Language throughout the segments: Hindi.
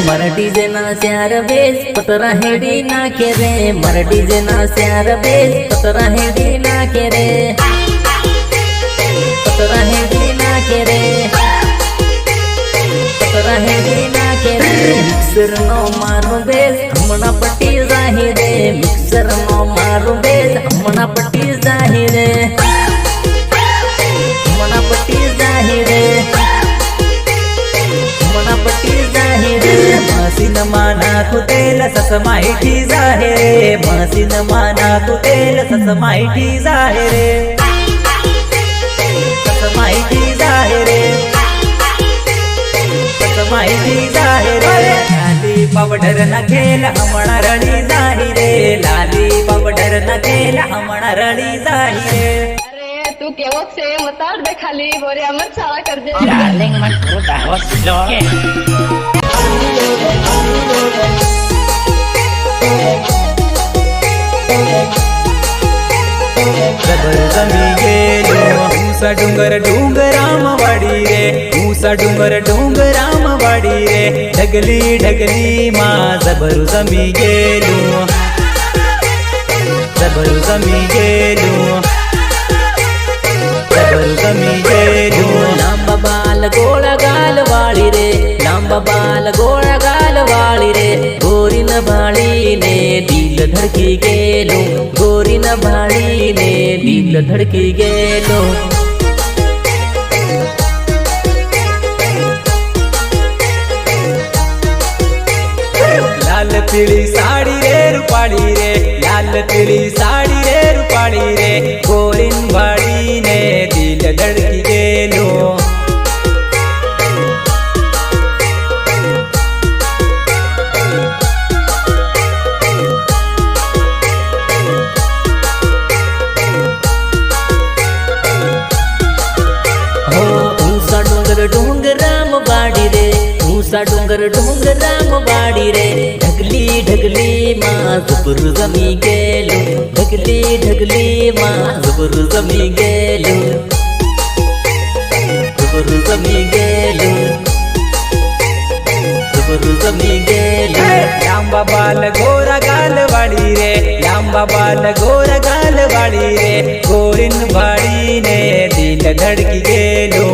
मर डीजे ना स्यार बेस पतरा हेडी ना के रे मर डीजे ना स्यार बेस पतरा हेडी ना के रे पतरा हेडी ना के रे पतरा हेडी ना के रे मिक्सर नो मारू बेस हमना पट्टी जाहिरे मिक्सर नो मारू बेस हमना पट्टी जाहिरे हमना पट्टी जाहिरे हमना पट्टी जाहिरे मसीन माना कुतेल ससमाईठी जाहिरे मसीन माना कुतेल ससमाईठी जाहिरे ससमाईठी जाहिरे ससमाईठी जाहिरे लाली पावडर न खेल हमना रड़ी जाहिरे लाली पावडर न खेल हमना रड़ी जाहिरे तू केवक से मतार दे खाली बोरे अमर सारा कर दे डार्लिंग मन को दावत लो जबर जमी गेलो ऊसा डोंगर डोंगराम वाडी रे ऊसा डोंगर डोंगराम वाडी रे ढगली ढगली मा जबर जमी गेलो जबर जमी गेलो लांबा बाल गोळा गाल वाळी रे लांबा बाल गोळा गाल वाळी रे गोरीन भाळीने दिल धडकी गेलो गोरीन भाळीने दिल धडकी गेलो लाल पिळी साडी रे रुपाळी रे लाल पिळी साडी रे रुपाळी रे गोरीन भाळीने दिल धडकी गेलो ऊसा डोंगर डोंगराम वाडी रे ऊसा डोंगर डोंगराम वाडी रे ढगली ढगली मा जुबर जमी गेलो ढगली ढगली मा जुबर जमी गेलो जुबर जमी गेलो जुबर जमी गेलो लांबा बाल गोरा गाल वाडी रे लांबा बाल गोरा गाल वाडी रे गोरीन भाळीने दिल धडकी गेलो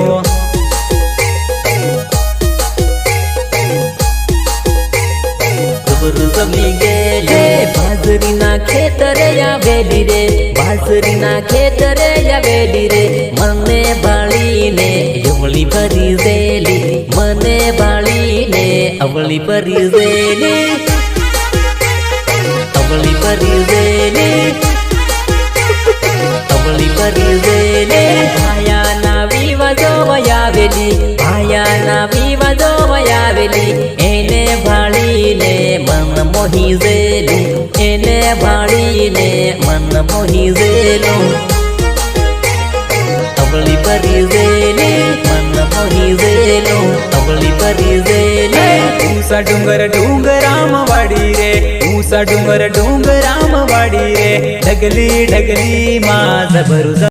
जमी गेले बाजरी ना खेतर या वेली रे बाजरी ना खेतर या वेली रे मने बाळीने अवळी भरी जेली मने बाळीने अवळी भरी जेली अवळी भरी जेली अवळी भरी जेली भाया नावी वाजवया वेली भाया नावी वाजवया वेली एने भाळीने मन मोही जेलो एने भाळीने मन मोही जेलो अवळी परी जेली मन मोही जेलो अवळी परी जेली ऊसा डोंगर डोंगराम वाडी रे ऊसा डोंगर डोंगराम वाडी रे ढगली ढगली मा जबर